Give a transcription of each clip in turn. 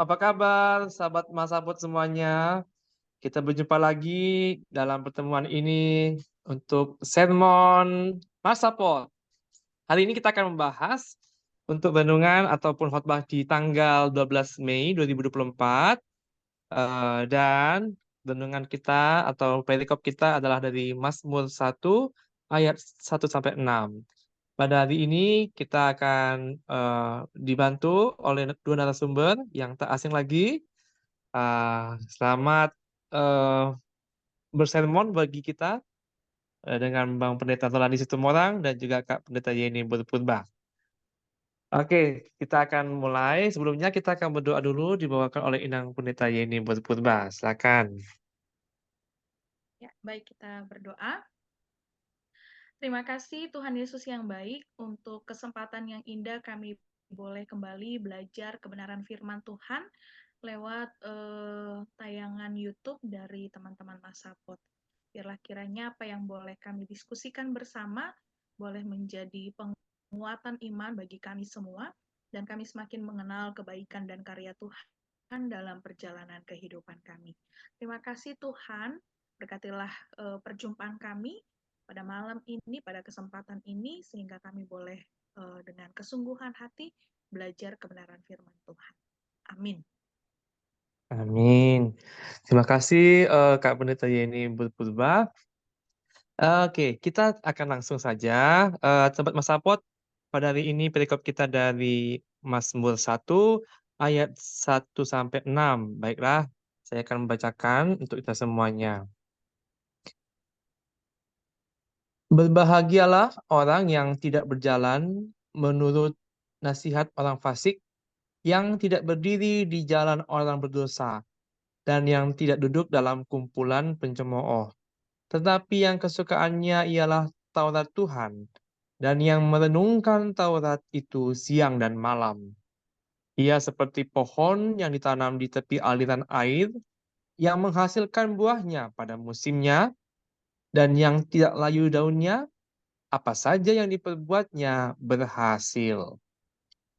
apa kabar sahabat Masapot semuanya? Kita berjumpa lagi dalam pertemuan ini untuk sermon Masapot. Hari ini kita akan membahas untuk renungan ataupun khotbah di tanggal 12 Mei 2024 dan renungan kita atau perikop kita adalah dari Mazmur 1 ayat 1 sampai 6. Pada hari ini kita akan dibantu oleh dua narasumber yang tak asing lagi. Selamat bersermon bagi kita dengan Bang Pendeta Tolani Situmorang dan juga Kak Pendeta Yeni Berpurba. Oke, kita akan mulai. Sebelumnya kita akan berdoa dulu dibawakan oleh Inang Pendeta Yeni Berpurba. Silakan. Ya, baik, kita berdoa. Terima kasih Tuhan Yesus yang baik untuk kesempatan yang indah kami boleh kembali belajar kebenaran firman Tuhan lewat tayangan YouTube dari teman-teman Masapot. Biarlah kiranya apa yang boleh kami diskusikan bersama boleh menjadi penguatan iman bagi kami semua dan kami semakin mengenal kebaikan dan karya Tuhan dalam perjalanan kehidupan kami. Terima kasih Tuhan, berkatilah perjumpaan kami pada malam ini, pada kesempatan ini, sehingga kami boleh dengan kesungguhan hati belajar kebenaran firman Tuhan. Amin. Amin. Terima kasih Kak Pendeta Yeni Berpurba. Oke, kita akan langsung saja. Sobat Masapot, pada hari ini perikop kita dari Mazmur 1 ayat 1 sampai 6. Baiklah, saya akan membacakan untuk kita semuanya. Berbahagialah orang yang tidak berjalan menurut nasihat orang fasik, yang tidak berdiri di jalan orang berdosa, dan yang tidak duduk dalam kumpulan pencemooh. Tetapi yang kesukaannya ialah Taurat Tuhan, dan yang merenungkan Taurat itu siang dan malam. Ia seperti pohon yang ditanam di tepi aliran air, yang menghasilkan buahnya pada musimnya, dan yang tidak layu daunnya, apa saja yang diperbuatnya berhasil.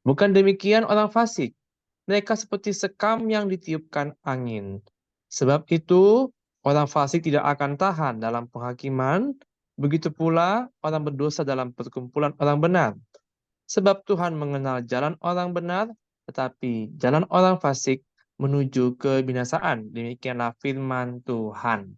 Bukan demikian orang fasik, mereka seperti sekam yang ditiupkan angin. Sebab itu, orang fasik tidak akan tahan dalam penghakiman, begitu pula orang berdosa dalam perkumpulan orang benar. Sebab Tuhan mengenal jalan orang benar, tetapi jalan orang fasik menuju kebinasaan. Demikianlah firman Tuhan.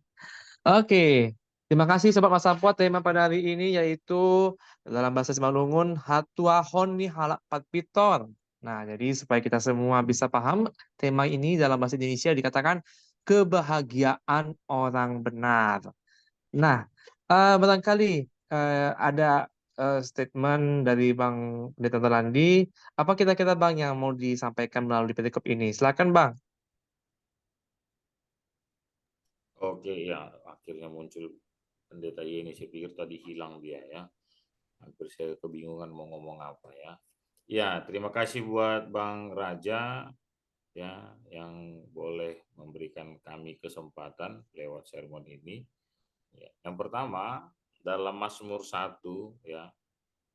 Oke, terima kasih Sobat Masapot. Tema pada hari ini yaitu dalam bahasa Simalungun, Hatuahon ni halak patpitor. Nah, jadi supaya kita semua bisa paham, tema ini dalam bahasa Indonesia dikatakan kebahagiaan orang benar. Nah, barangkali ada statement dari Bang Pendeta Tolandi. Apa kira-kira Bang yang mau disampaikan melalui perikop ini? Silakan Bang. Oke, ya, akhirnya muncul Pendeta Yeni. Saya pikir tadi hilang dia ya. Hampir saya kebingungan mau ngomong apa ya. Ya, terima kasih buat Bang Raja ya yang boleh memberikan kami kesempatan lewat sermon ini. Ya, yang pertama, dalam Mazmur 1 ya,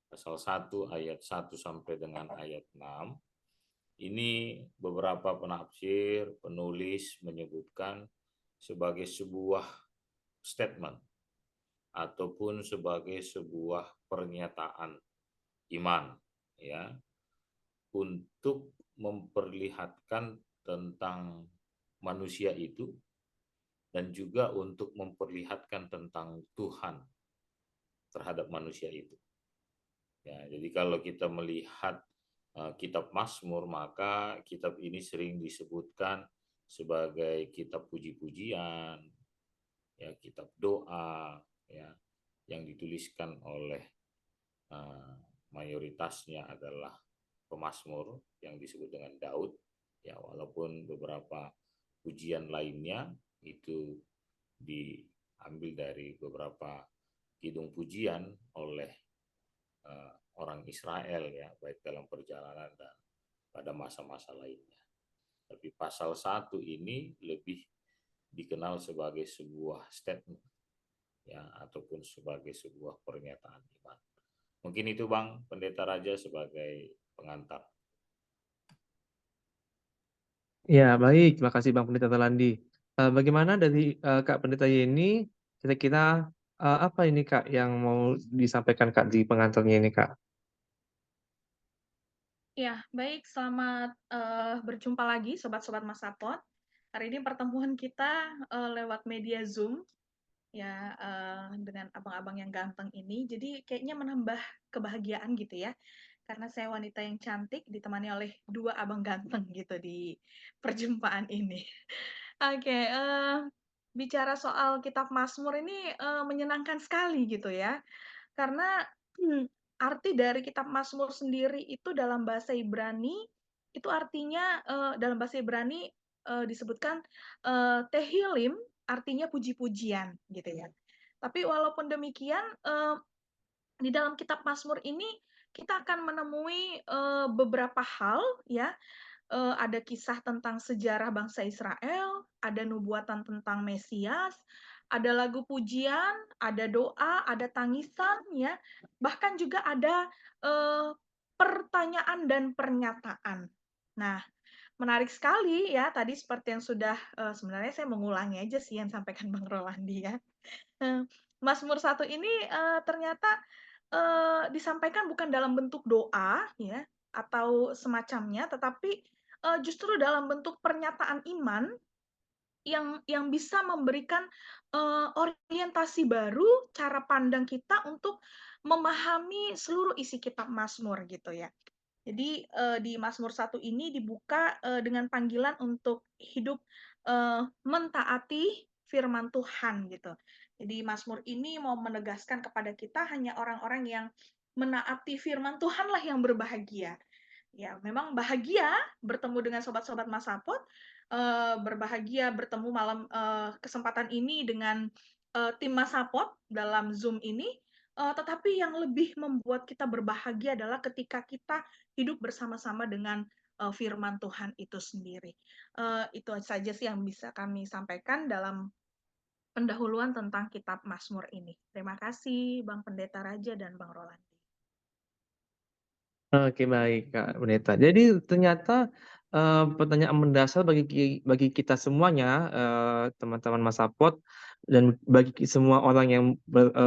pasal 1 ayat 1 sampai dengan ayat 6. Ini beberapa penafsir, penulis menyebutkan sebagai sebuah statement ataupun sebagai sebuah pernyataan iman ya untuk memperlihatkan tentang manusia itu dan juga untuk memperlihatkan tentang Tuhan terhadap manusia itu. Ya, jadi kalau kita melihat kitab Mazmur, maka kitab ini sering disebutkan sebagai kitab puji-pujian, ya kitab doa, ya yang dituliskan oleh mayoritasnya adalah pemazmur yang disebut dengan Daud, ya walaupun beberapa pujian lainnya itu diambil dari beberapa kidung pujian oleh orang Israel ya, baik dalam perjalanan dan pada masa-masa lainnya. Tapi pasal 1 ini lebih dikenal sebagai sebuah statement ya ataupun sebagai sebuah pernyataan iman. Mungkin itu Bang Pendeta Raja sebagai pengantar. Ya, baik. Terima kasih Bang Pendeta Rolandi. Bagaimana dari Kak Pendeta Yeni, kira-kira apa ini Kak yang mau disampaikan Kak di pengantarnya ini Kak? Ya, baik. Selamat berjumpa lagi, sobat-sobat Masapot. Hari ini pertemuan kita lewat media Zoom, ya, dengan abang-abang yang ganteng ini. Jadi kayaknya menambah kebahagiaan gitu ya, karena saya wanita yang cantik ditemani oleh dua abang ganteng gitu di perjumpaan ini. Oke, bicara soal kitab Mazmur ini menyenangkan sekali gitu ya. Karena arti dari kitab Mazmur sendiri itu dalam bahasa Ibrani, itu artinya, dalam bahasa Ibrani, disebutkan, Tehillim, artinya puji-pujian, gitu ya. Tapi walaupun demikian, di dalam kitab Mazmur ini kita akan menemui, beberapa hal ya, ada kisah tentang sejarah bangsa Israel, ada nubuatan tentang Mesias, ada lagu pujian, ada doa, ada tangisan, ya, bahkan juga ada pertanyaan dan pernyataan. Nah, menarik sekali ya, tadi seperti yang sudah sebenarnya saya mengulangi aja sih yang sampaikan Bang Rolandi ya. Mazmur 1 ini ternyata disampaikan bukan dalam bentuk doa ya atau semacamnya, tetapi justru dalam bentuk pernyataan iman yang bisa memberikan orientasi baru cara pandang kita untuk memahami seluruh isi kitab Mazmur gitu ya. Jadi di Mazmur 1 ini dibuka dengan panggilan untuk hidup mentaati firman Tuhan gitu. Jadi Mazmur ini mau menegaskan kepada kita hanya orang-orang yang menaati firman Tuhanlah yang berbahagia. Ya, memang bahagia bertemu dengan sobat-sobat Masapot, berbahagia bertemu malam kesempatan ini dengan tim Masapot dalam Zoom ini, tetapi yang lebih membuat kita berbahagia adalah ketika kita hidup bersama-sama dengan firman Tuhan itu sendiri. Itu saja sih yang bisa kami sampaikan dalam pendahuluan tentang kitab Mazmur ini. Terima kasih Bang Pendeta Raja dan Bang Rolandi. Oke, baik Kak Pendeta. Jadi ternyata pertanyaan mendasar bagi kita semuanya, teman-teman Masapot, dan bagi semua orang yang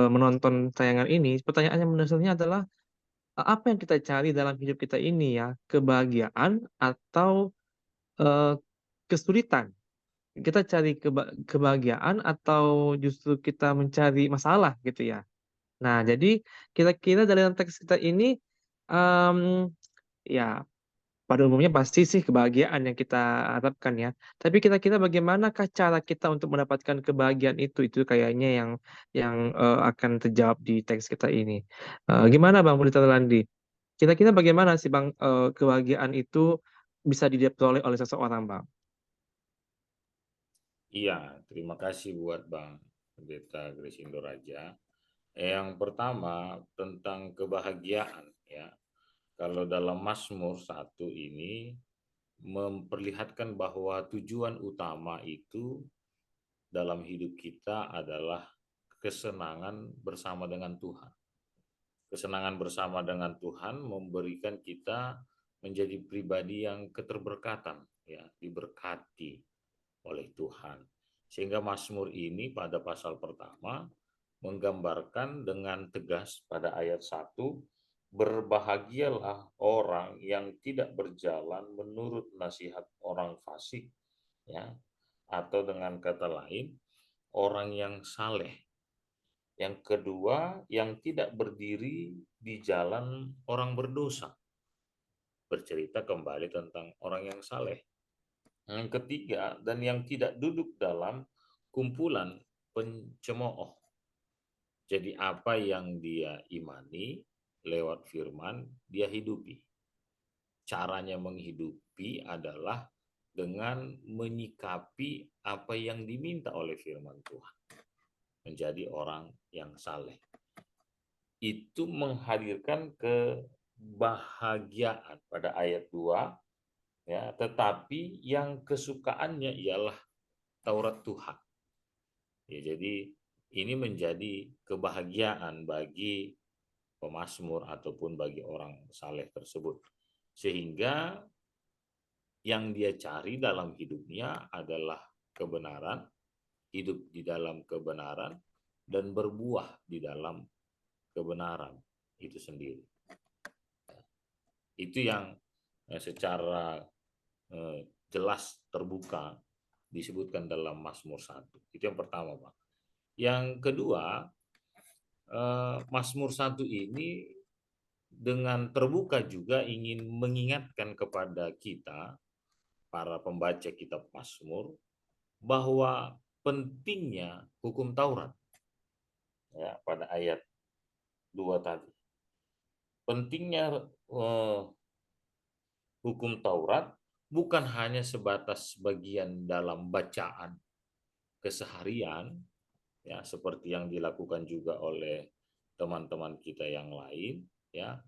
menonton tayangan ini, pertanyaan yang mendasarnya adalah apa yang kita cari dalam hidup kita ini ya, kebahagiaan atau eh, kesulitan? Kita cari kebahagiaan atau justru kita mencari masalah gitu ya? Nah, jadi kira-kira dalam teks kita ini, em, ya pada umumnya pasti sih kebahagiaan yang kita harapkan ya. Tapi kira-kira bagaimanakah cara kita untuk mendapatkan kebahagiaan itu? Itu kayaknya yang akan terjawab di teks kita ini. Gimana Bang Pelita Landi? Kira-kira bagaimana sih Bang kebahagiaan itu bisa diperoleh oleh seseorang Bang? Iya, terima kasih buat Bang Pendeta Gresindo Raja. Yang pertama tentang kebahagiaan ya. Kalau dalam Mazmur 1 ini memperlihatkan bahwa tujuan utama itu dalam hidup kita adalah kesenangan bersama dengan Tuhan. Kesenangan bersama dengan Tuhan memberikan kita menjadi pribadi yang keterberkatan ya, diberkati oleh Tuhan. Sehingga Mazmur ini pada pasal pertama menggambarkan dengan tegas pada ayat 1, berbahagialah orang yang tidak berjalan menurut nasihat orang fasik ya, atau dengan kata lain orang yang saleh. Yang kedua, yang tidak berdiri di jalan orang berdosa. Bercerita kembali tentang orang yang saleh. Yang ketiga, dan yang tidak duduk dalam kumpulan pencemooh. Jadi apa yang dia imani lewat firman, dia hidupi. Caranya menghidupi adalah dengan menyikapi apa yang diminta oleh firman Tuhan. Menjadi orang yang saleh. Itu menghadirkan kebahagiaan pada ayat 2 ya, tetapi yang kesukaannya ialah Taurat Tuhan. Ya, jadi ini menjadi kebahagiaan bagi pemazmur ataupun bagi orang saleh tersebut. Sehingga Yang dia cari dalam hidupnya adalah kebenaran, hidup di dalam kebenaran, dan berbuah di dalam kebenaran itu sendiri. Itu yang secara jelas terbuka disebutkan dalam Mazmur 1. Itu yang pertama, Pak. Yang kedua, Mazmur 1 ini dengan terbuka juga ingin mengingatkan kepada kita, para pembaca kitab Mazmur, bahwa pentingnya hukum Taurat. Ya, pada ayat 2 tadi. Pentingnya hukum Taurat bukan hanya sebatas bagian dalam bacaan keseharian, ya, seperti yang dilakukan juga oleh teman-teman kita yang lain, ya,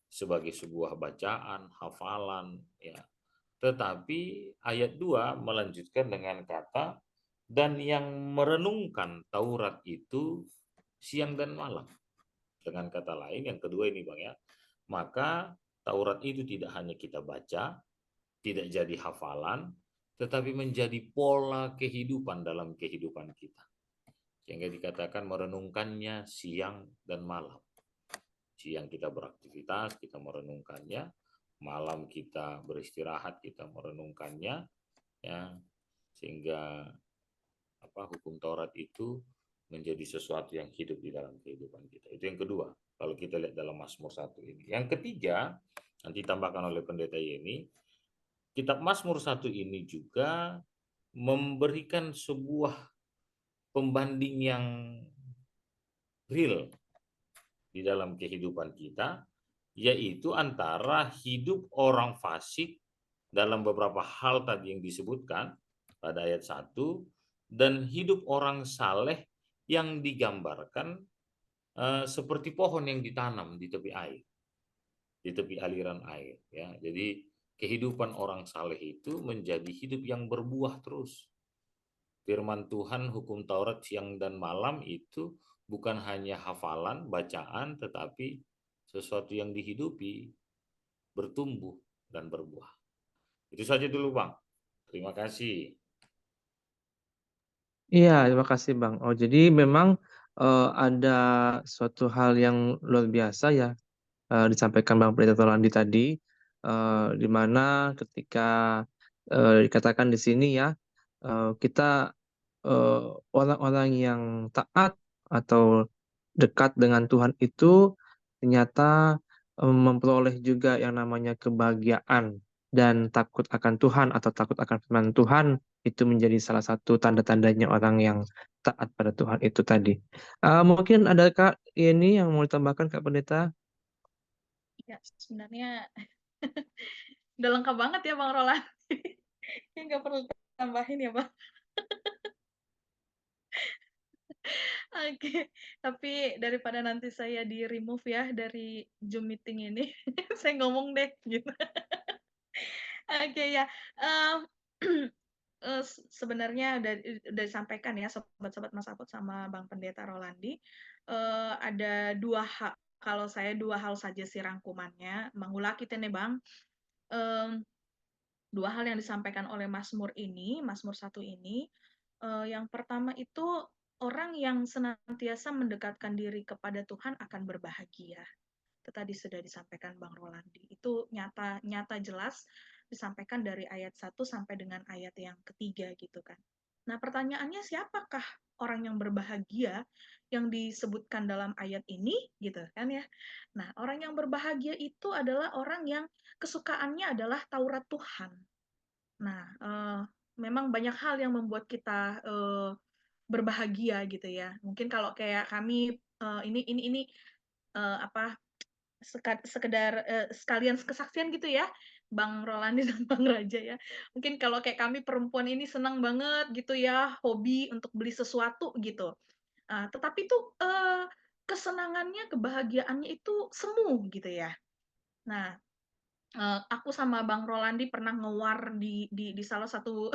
sebagai sebuah bacaan, hafalan, ya. Tetapi ayat 2 melanjutkan dengan kata, dan yang merenungkan Taurat itu siang dan malam. Dengan kata lain, yang kedua ini Bang, ya, maka Taurat itu tidak hanya kita baca, tidak jadi hafalan, tetapi menjadi pola kehidupan dalam kehidupan kita. Sehingga dikatakan merenungkannya siang dan malam. Siang kita beraktivitas, kita merenungkannya. Malam kita beristirahat, kita merenungkannya. Ya, sehingga hukum Taurat itu menjadi sesuatu yang hidup di dalam kehidupan kita. Itu yang kedua, kalau kita lihat dalam Mazmur 1 ini. Yang ketiga, nanti ditambahkan oleh Pendeta Yeni, kitab Mazmur 1 ini juga memberikan sebuah pembanding yang real di dalam kehidupan kita, yaitu antara hidup orang fasik dalam beberapa hal tadi yang disebutkan pada ayat 1, dan hidup orang saleh yang digambarkan seperti pohon yang ditanam di tepi air, di tepi aliran air, ya. Jadi kehidupan orang saleh itu menjadi hidup yang berbuah terus. Firman Tuhan, hukum Taurat siang dan malam itu bukan hanya hafalan, bacaan, tetapi sesuatu yang dihidupi, bertumbuh, dan berbuah. Itu saja dulu, Bang. Terima kasih. Iya, terima kasih Bang. Oh, jadi memang ada suatu hal yang luar biasa ya disampaikan Bang Pendeta Rolandi tadi, di mana ketika dikatakan di sini ya, kita orang-orang yang taat atau dekat dengan Tuhan itu ternyata memperoleh juga yang namanya kebahagiaan, dan takut akan Tuhan atau takut akan firman Tuhan itu menjadi salah satu tanda-tandanya orang yang taat pada Tuhan itu tadi. Mungkin ada Kak ini yang mau ditambahkan Kak Pendeta? Ya, sebenarnya udah lengkap banget ya Bang Roland. Nggak perlu tambahin ya Bang. Oke, tapi daripada nanti saya di-remove ya dari Zoom meeting ini, saya ngomong deh gitu. Oke ya, mmm, sebenarnya udah disampaikan ya sobat-sobat Mas Apot sama Bang Pendeta Rolandi, ada kalau saya 2 hal saja sih rangkumannya, mengulang kita nih Bang, mmm, 2 hal yang disampaikan oleh Mazmur 1 ini, yang pertama itu orang yang senantiasa mendekatkan diri kepada Tuhan akan berbahagia. Itu tadi sudah disampaikan Bang Rolandi. Itu nyata jelas disampaikan dari ayat 1 sampai dengan ayat yang ketiga gitu kan. Nah, pertanyaannya siapakah orang yang berbahagia yang disebutkan dalam ayat ini gitu kan ya. Nah, orang yang berbahagia itu adalah orang yang kesukaannya adalah Taurat Tuhan. Nah, memang banyak hal yang membuat kita berbahagia gitu ya. Mungkin kalau kayak kami ini apa sekedar sekalian kesaksian gitu ya, Bang Rolandi dan Bang Raja ya. Mungkin kalau kayak kami perempuan ini senang banget gitu ya, hobi untuk beli sesuatu gitu. Tetapi tuh kesenangannya, kebahagiaannya itu semu gitu ya. Nah, aku sama Bang Rolandi pernah ngewar di salah satu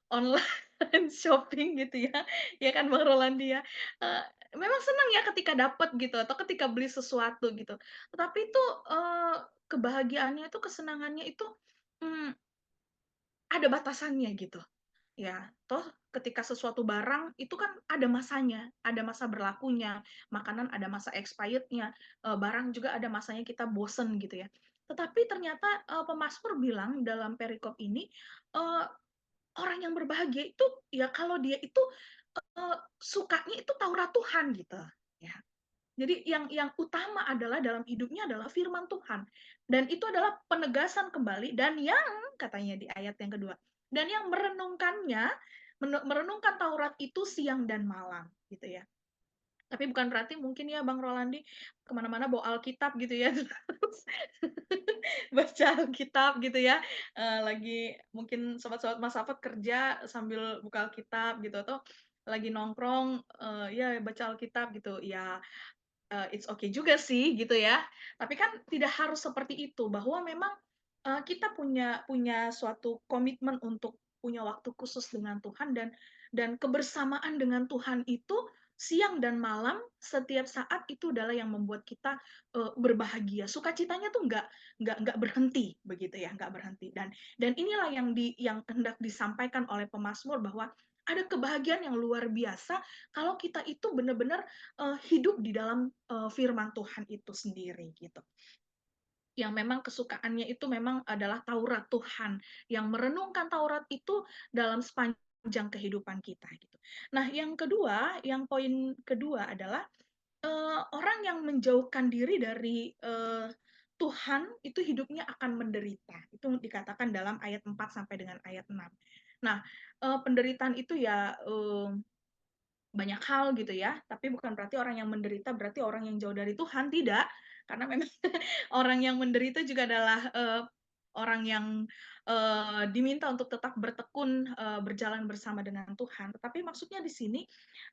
online shopping gitu ya, ya kan Bang Rolandi ya. memang senang ya ketika dapat gitu atau ketika beli sesuatu gitu. Tetapi itu, kebahagiaannya itu, kesenangannya itu, mmm, ada batasannya gitu. Ya, toh ketika sesuatu barang itu kan ada masanya, ada masa berlakunya, makanan ada masa expired-nya, barang juga ada masanya kita bosen gitu ya. Tetapi ternyata, pemazmur bilang dalam perikop ini, eee, orang yang berbahagia itu ya kalau dia itu, sukanya itu Taurat Tuhan gitu, ya. Jadi yang utama adalah dalam hidupnya adalah firman Tuhan. Dan itu adalah penegasan kembali dan yang katanya di ayat yang kedua, dan yang merenungkannya, merenungkan Taurat itu siang dan malam, gitu ya. Tapi bukan berarti mungkin ya Bang Rolandi kemana-mana bawa Alkitab gitu ya, terus baca Alkitab gitu ya, lagi mungkin sobat-sobat Masafat kerja sambil buka Alkitab gitu, atau lagi nongkrong, ya baca Alkitab gitu. Ya, it's okay juga sih gitu ya. Tapi kan tidak harus seperti itu, bahwa memang, kita punya suatu komitmen untuk punya waktu khusus dengan Tuhan, dan kebersamaan dengan Tuhan itu siang dan malam, setiap saat itu adalah yang membuat kita, berbahagia. Sukacitanya tuh nggak berhenti begitu ya, nggak berhenti. Dan inilah yang hendak disampaikan oleh pemazmur, bahwa ada kebahagiaan yang luar biasa kalau kita itu benar-benar hidup di dalam, firman Tuhan itu sendiri gitu. Yang memang kesukaannya itu memang adalah Taurat Tuhan, yang merenungkan Taurat itu dalam sepanjang kehidupan kita gitu. Nah, yang kedua, yang poin kedua adalah, orang yang menjauhkan diri dari, Tuhan itu hidupnya akan menderita. Itu dikatakan dalam ayat 4 sampai dengan ayat 6. Nah, penderitaan itu ya, banyak hal gitu ya, tapi bukan berarti orang yang menderita berarti orang yang jauh dari Tuhan, tidak. Karena memang orang yang menderita juga adalah, orang yang, diminta untuk tetap bertekun, berjalan bersama dengan Tuhan. Tetapi maksudnya di sini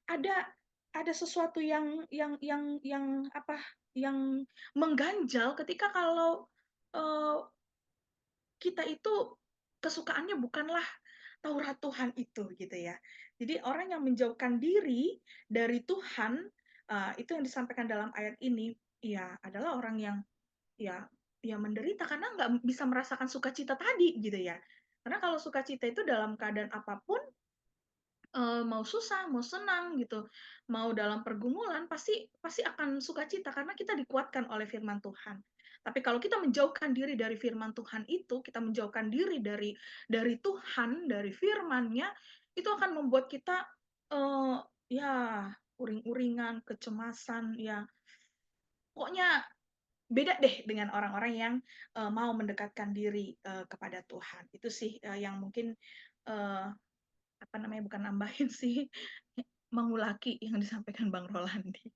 ada sesuatu yang apa, yang mengganjal ketika kalau, eee, kita itu kesukaannya bukanlah Taurat Tuhan itu gitu ya. Jadi orang yang menjauhkan diri dari Tuhan, itu yang disampaikan dalam ayat ini, ya adalah orang yang ya menderita karena nggak bisa merasakan sukacita tadi gitu ya. Karena kalau sukacita itu dalam keadaan apapun, mau susah, mau senang gitu, mau dalam pergumulan pasti pasti akan sukacita karena kita dikuatkan oleh firman Tuhan. Tapi kalau kita menjauhkan diri dari firman Tuhan itu, kita menjauhkan diri dari Tuhan, dari firman-Nya, itu akan membuat kita, eee, ya uring-uringan, kecemasan, ya pokoknya beda deh dengan orang-orang yang, mau mendekatkan diri, kepada Tuhan. Itu sih, yang mungkin, eee apa namanya, bukan nambahin sih, mengulaki yang disampaikan Bang Rolandi.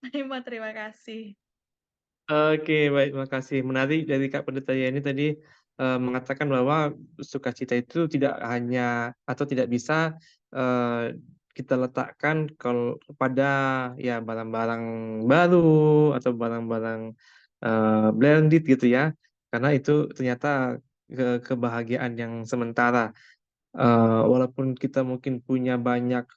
Terima kasih. Oke, baik, makasih. Menarik dari Kak Pendeta Yani tadi mengatakan bahwa sukacita itu tidak hanya atau tidak bisa kita letakkan kalau pada ya barang-barang baru atau barang-barang branded gitu ya, karena itu ternyata kebahagiaan yang sementara. Walaupun kita mungkin punya banyak,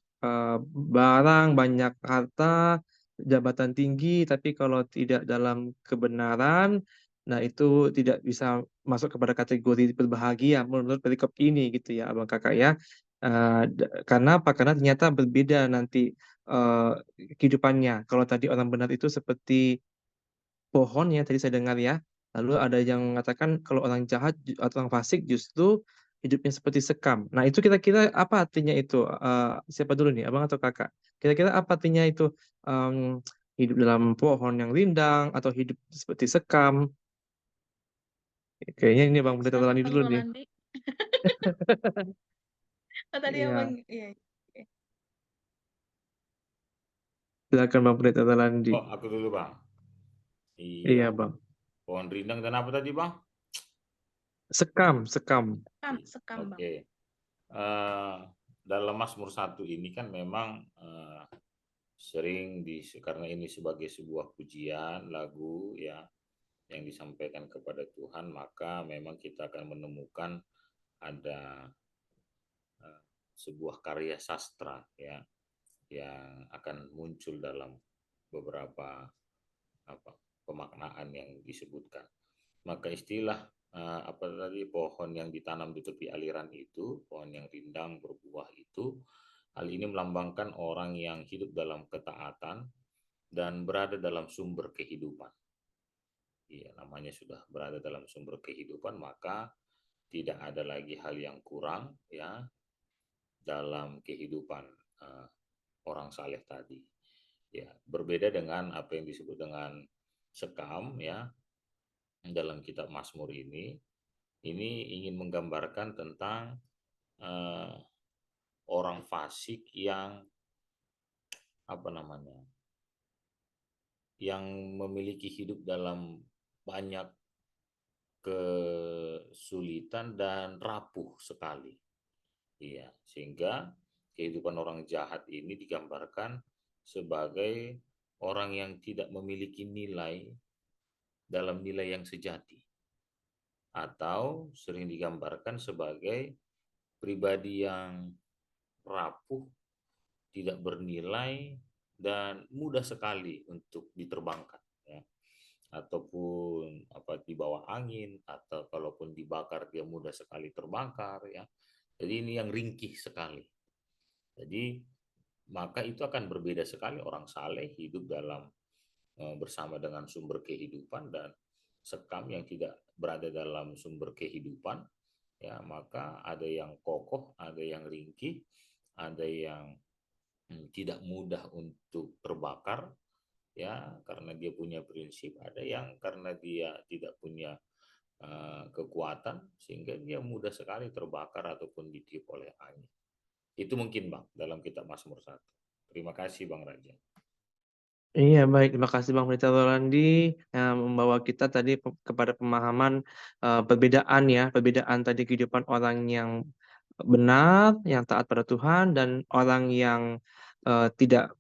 barang, banyak harta, jabatan tinggi, tapi kalau tidak dalam kebenaran, nah itu tidak bisa masuk kepada kategori berbahagia menurut perikop ini gitu ya, Abang Kakak ya. Karena apa? Karena ternyata berbeda nanti, eee, kehidupannya. Kalau tadi orang benar itu seperti pohon ya tadi saya dengar ya. Lalu ada yang mengatakan kalau orang jahat atau orang fasik justru hidupnya seperti sekam. Nah itu kira-kira apa artinya itu? Siapa dulu nih, Abang atau Kakak? Kira-kira apa artinya itu, hidup dalam pohon yang rindang atau hidup seperti sekam? Kayaknya ini Bang Pendeta Silakan Rolandi Bang dulu nih. Rolandi. Oh, tadi Abang Iya, iya. Oke. silakan Bang Pendeta Rolandi. Oh, aku dulu, Bang. Iya, Iya Bang. pohon rindang dan apa tadi, Bang? Sekam, sekam. Sekam, Bang. Oke. Eh, dalam Mazmur 1 ini kan memang sering karena ini sebagai sebuah pujian lagu ya yang disampaikan kepada Tuhan, maka memang kita akan menemukan ada sebuah karya sastra ya yang akan muncul dalam beberapa pemaknaan yang disebutkan. Maka istilah apa tadi, pohon yang ditanam di tepi aliran itu, pohon yang rindang berbuah itu, hal ini melambangkan orang yang hidup dalam ketaatan dan berada dalam sumber kehidupan. Iya, namanya sudah berada dalam sumber kehidupan, maka tidak ada lagi hal yang kurang ya dalam kehidupan orang saleh tadi. Ya, berbeda dengan apa yang disebut dengan sekam ya dalam kitab Mazmur ini ingin menggambarkan tentang eh, orang fasik yang apa namanya, yang memiliki hidup dalam banyak kesulitan dan rapuh sekali. Iya, sehingga kehidupan orang jahat ini digambarkan sebagai orang yang tidak memiliki nilai dalam nilai yang sejati, atau sering digambarkan sebagai pribadi yang rapuh, tidak bernilai, dan mudah sekali untuk diterbangkan ya. Ataupun di bawah angin, atau kalaupun dibakar dia mudah sekali terbakar ya. Jadi ini yang ringkih sekali. Jadi maka itu akan berbeda sekali orang saleh hidup dalam bersama dengan sumber kehidupan, dan sekam yang tidak berada dalam sumber kehidupan ya. Maka ada yang kokoh, ada yang ringkih, ada yang tidak mudah untuk terbakar ya karena dia punya prinsip, ada yang karena dia tidak punya kekuatan sehingga dia mudah sekali terbakar ataupun ditiup oleh angin. Itu mungkin Bang dalam kitab Mazmur 1. Terima kasih Bang Raja. Iya, baik. Terima kasih Bang Pelita Rolandi yang membawa kita tadi kepada pemahaman perbedaan ya, perbedaan tadi kehidupan orang yang benar, yang taat pada Tuhan, dan orang yang tidak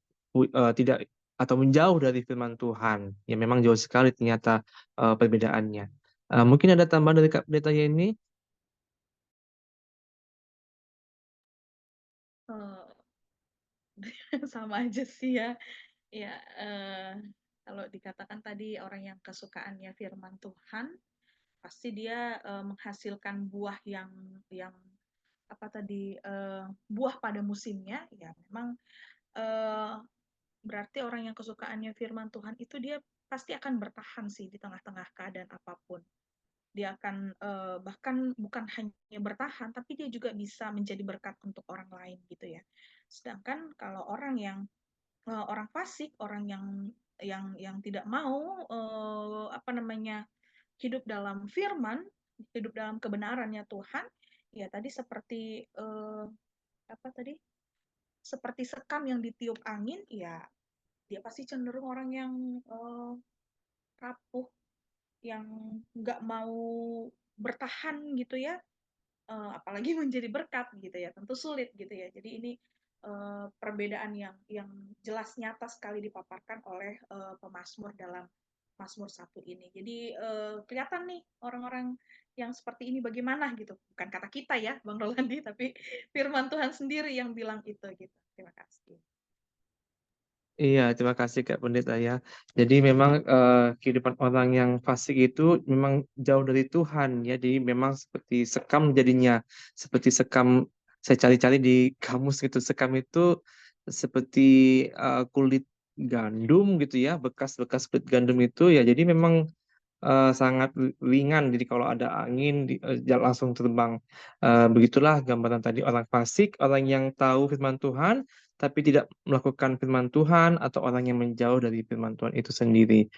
atau menjauh dari firman Tuhan. Ya, memang jauh sekali ternyata perbedaannya. Mungkin ada tambahan dari Kak Pendeta Yeni? Sama aja sih ya. Ya, kalau dikatakan tadi orang yang kesukaannya firman Tuhan, pasti dia menghasilkan buah yang apa tadi buah pada musimnya. Ya, memang berarti orang yang kesukaannya firman Tuhan itu dia pasti akan bertahan sih di tengah-tengah keadaan apapun. Dia akan bahkan bukan hanya bertahan, tapi dia juga bisa menjadi berkat untuk orang lain gitu ya. Sedangkan kalau orang yang orang fasik, orang yang tidak mau apa namanya hidup dalam firman, hidup dalam kebenarannya Tuhan, ya tadi seperti apa tadi? Seperti sekam yang ditiup angin, ya dia pasti cenderung orang yang rapuh, yang nggak mau bertahan gitu ya, apalagi menjadi berkat gitu ya, tentu sulit gitu ya. Jadi ini perbedaan yang jelas nyata sekali dipaparkan oleh pemazmur dalam Mazmur 1 ini. Jadi kelihatan nih orang-orang yang seperti ini bagaimana gitu. Bukan kata kita ya, Bang Rolandi, tapi firman Tuhan sendiri yang bilang itu gitu. Terima kasih. Iya, terima kasih Kak Pendeta ya. Jadi memang kehidupan orang yang fasik itu memang jauh dari Tuhan ya. Jadi memang seperti sekam jadinya, seperti sekam. Saya cari-cari di kamus gitu. Sekam itu seperti kulit gandum gitu ya, bekas-bekas kulit gandum itu ya. Jadi memang sangat ringan. Jadi kalau ada angin langsung terbang. Begitulah gambaran tadi orang fasik, orang yang tahu firman Tuhan tapi tidak melakukan firman Tuhan, atau orang yang menjauh dari firman Tuhan itu sendiri.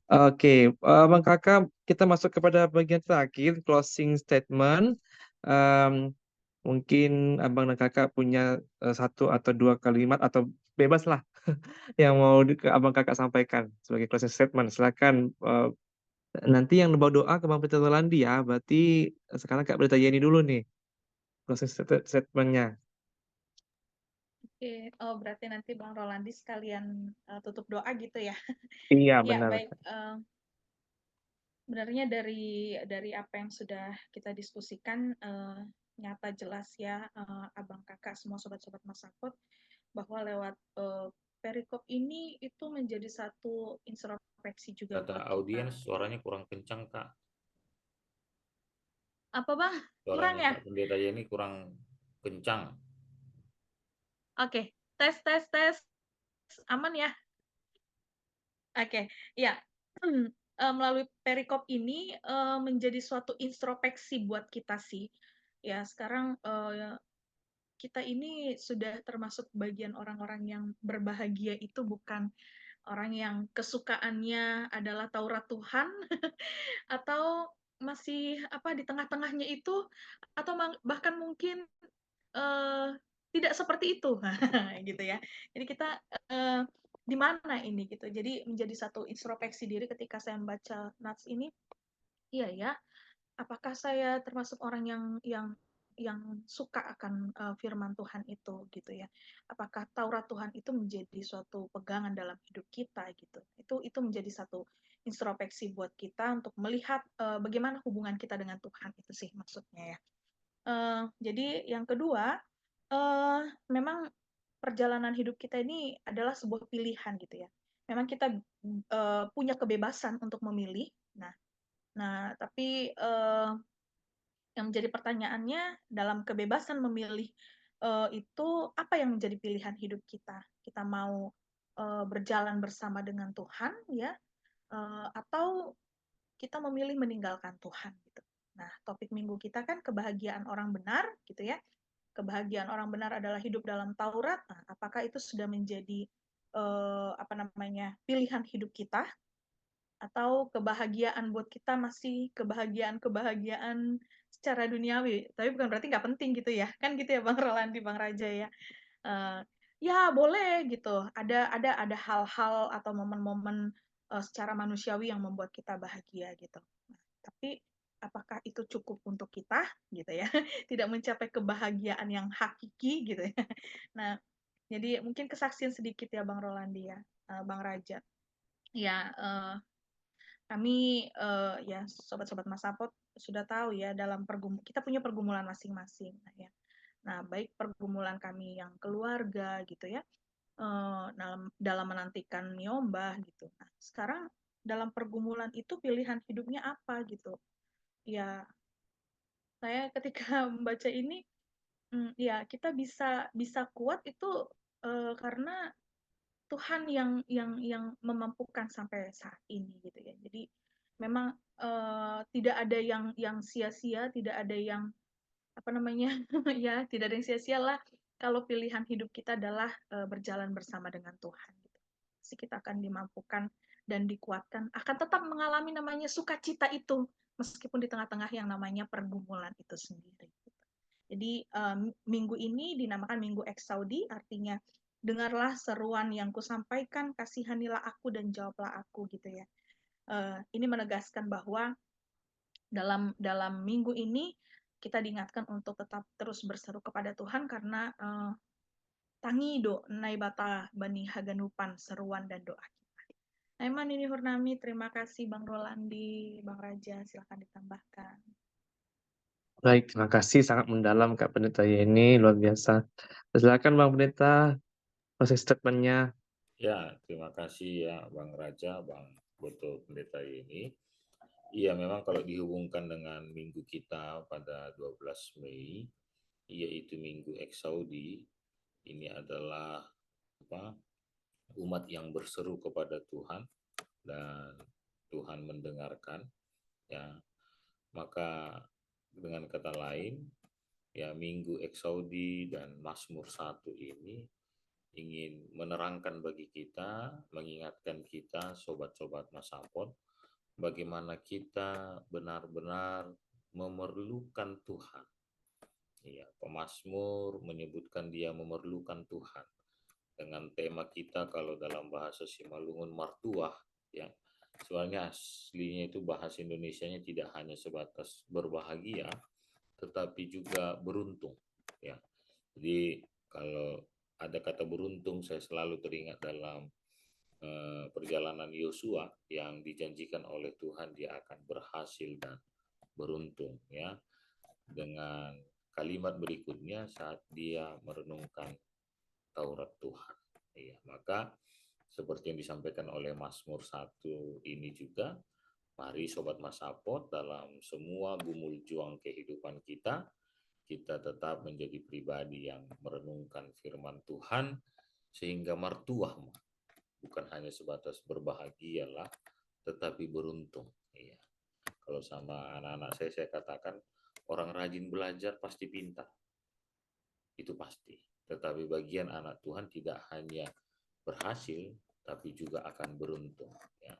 Oke, Bang Kakak, kita masuk kepada bagian terakhir, closing statement. Em, Mungkin Abang dan Kakak punya satu atau dua kalimat atau bebas lah yang mau Abang Kakak sampaikan sebagai closing statement. Silakan. Nanti yang bawa doa ke Bang Peter Rolandi ya. Berarti sekarang Kak Berita Yeni dulu nih proses statementnya. Oke, oh berarti nanti Bang Rolandi sekalian tutup doa gitu ya. Iya Ya, benar. baik. Sebenarnya dari apa yang sudah kita diskusikan nyata jelas ya, Abang Kakak semua sobat-sobat Masakut, bahwa lewat perikop ini itu menjadi satu introspeksi juga Kata buat audiens kita. suaranya kurang kencang, Kak. Apa Bang? Kurang Suaranya ya? Kak Pendeta Yeni kurang kencang. Oke, tes tes tes. Aman ya? Oke, ya. Melalui perikop ini menjadi suatu introspeksi buat kita sih. Ya, sekarang kita ini sudah termasuk bagian orang-orang yang berbahagia itu bukan orang yang kesukaannya adalah Taurat Tuhan atau masih apa di tengah-tengahnya itu atau bahkan mungkin eh, tidak seperti itu gitu ya. Jadi kita eh, di mana ini gitu. Jadi menjadi satu introspeksi diri ketika saya membaca Nats ini, iya ya, apakah saya termasuk orang yang suka akan firman Tuhan itu gitu ya. Apakah Taurat Tuhan itu menjadi suatu pegangan dalam hidup kita gitu. Itu menjadi satu introspeksi buat kita untuk melihat bagaimana hubungan kita dengan Tuhan itu sih maksudnya ya. Jadi yang kedua, memang perjalanan hidup kita ini adalah sebuah pilihan gitu ya. Memang kita punya kebebasan untuk memilih. Nah, tapi yang menjadi pertanyaannya dalam kebebasan memilih itu apa yang menjadi pilihan hidup kita? Kita mau berjalan bersama dengan Tuhan ya, atau kita memilih meninggalkan Tuhan gitu. Nah, topik minggu kita kan kebahagiaan orang benar gitu ya. Kebahagiaan orang benar adalah hidup dalam Taurat. Nah, apakah itu sudah menjadi apa namanya pilihan hidup kita atau kebahagiaan buat kita masih kebahagiaan secara duniawi, tapi bukan berarti nggak penting gitu ya, kan gitu ya Bang Rolandi, Bang Raja ya. Uh, ya boleh gitu, ada hal-hal atau momen-momen secara manusiawi yang membuat kita bahagia gitu. Nah, tapi apakah itu cukup untuk kita gitu ya? Tidak mencapai kebahagiaan yang hakiki gitu ya. Nah, jadi mungkin kesaksian sedikit ya Bang Rolandi ya, Bang Raja. Ya, kami ya sobat-sobat Mas Sapot sudah tahu ya dalam kita punya pergumulan masing-masing. Nah, baik pergumulan kami yang keluarga gitu ya, dalam menantikan nyombah gitu. Nah, sekarang dalam pergumulan itu pilihan hidupnya apa gitu? Ya, saya ketika membaca ini, ya kita bisa bisa kuat itu karena Tuhan yang memampukan sampai saat ini gitu ya. Jadi memang tidak ada yang sia-sia, tidak ada yang apa namanya ya tidak ada yang sia-sia lah kalau pilihan hidup kita adalah berjalan bersama dengan Tuhan. Gitu. Pasti kita akan dimampukan dan dikuatkan, akan tetap mengalami namanya sukacita itu meskipun di tengah-tengah yang namanya pergumulan itu sendiri. Gitu. Jadi minggu ini dinamakan Minggu Eksaudi, artinya dengarlah seruan yang kusampaikan, kasihanilah aku dan jawablah aku gitu ya. Ini menegaskan bahwa dalam minggu ini kita diingatkan untuk tetap terus berseru kepada Tuhan karena tangido naibata bani haganupan seruan dan doa kita. Aiman ini Hurnami, terima kasih Bang Rolandi, Bang Raja, silakan ditambahkan. Baik, terima kasih sangat mendalam Kak Pendeta Yeni, luar biasa. Silakan Bang Pendeta, proses statement-nya. Ya, terima kasih ya Bang Raja, Bang Boto Pendeta Yeni. Iya, memang kalau dihubungkan dengan minggu kita pada 12 Mei, yaitu Minggu Eksaudi, ini adalah apa? Umat yang berseru kepada Tuhan dan Tuhan mendengarkan ya. Maka dengan kata lain, ya Minggu Eksaudi dan Mazmur 1 ini ingin menerangkan bagi kita, mengingatkan kita sobat-sobat Masapot, bagaimana kita benar-benar memerlukan Tuhan. Ya, pemazmur menyebutkan dia memerlukan Tuhan. Dengan tema kita kalau dalam bahasa Simalungun martuah, ya. Soalnya aslinya itu bahasa Indonesianya tidak hanya sebatas berbahagia, tetapi juga beruntung, ya. Jadi kalau ada kata beruntung, saya selalu teringat dalam perjalanan Yosua yang dijanjikan oleh Tuhan dia akan berhasil dan beruntung, ya. Dengan kalimat berikutnya saat dia merenungkan Taurat Tuhan. Iya, maka seperti yang disampaikan oleh Mazmur 1 ini juga, mari Sobat Masapot dalam semua gumul juang kehidupan kita tetap menjadi pribadi yang merenungkan firman Tuhan, sehingga martuah bukan hanya sebatas berbahagialah, tetapi beruntung. Iya. Kalau sama anak-anak saya katakan, orang rajin belajar pasti pintar. Itu pasti. Tetapi bagian anak Tuhan tidak hanya berhasil, tapi juga akan beruntung. Ya.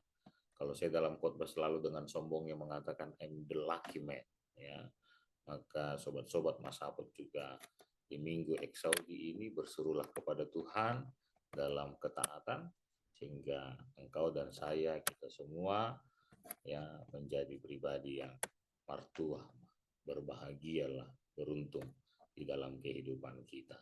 Kalau saya dalam khotbah selalu dengan sombongnya mengatakan I'm the lucky man. Ya. Maka sobat-sobat Masapot juga di Minggu Eksaudi ini berserulah kepada Tuhan dalam ketaatan, sehingga engkau dan saya, kita semua ya menjadi pribadi yang martuah, berbahagialah, beruntung di dalam kehidupan kita.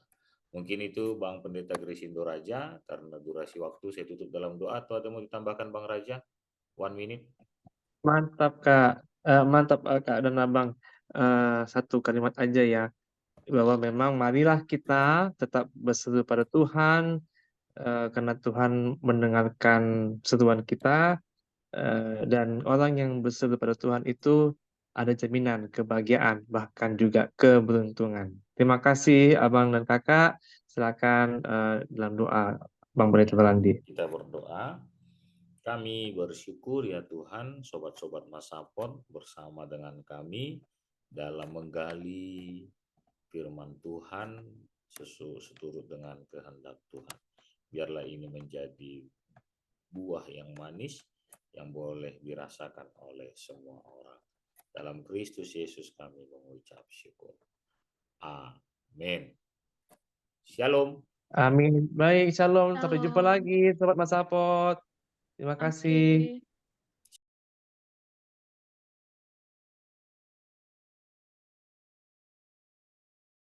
Mungkin itu Bang Pendeta Gresindo Raja, karena durasi waktu saya tutup dalam doa, atau ada mau ditambahkan Bang Raja? 1 minute. Mantap Kak, mantap Kak dan Abang. Satu kalimat aja ya, bahwa memang marilah kita tetap berseru pada Tuhan, karena Tuhan mendengarkan seruan kita, dan orang yang berseru pada Tuhan itu ada jaminan kebahagiaan, bahkan juga keberuntungan. Terima kasih Abang dan Kakak. Silakan dalam doa Bang Pendeta Rolandi. Kita berdoa. Kami bersyukur ya Tuhan, sobat-sobat Masapot bersama dengan kami dalam menggali firman Tuhan seturut dengan kehendak Tuhan. Biarlah ini menjadi buah yang manis yang boleh dirasakan oleh semua orang. Dalam Kristus Yesus kami mengucap syukur. Amin. Shalom. Amin. Baik, shalom. Sampai jumpa Shalom. lagi, Sobat Masapot. Terima kasih. Oke.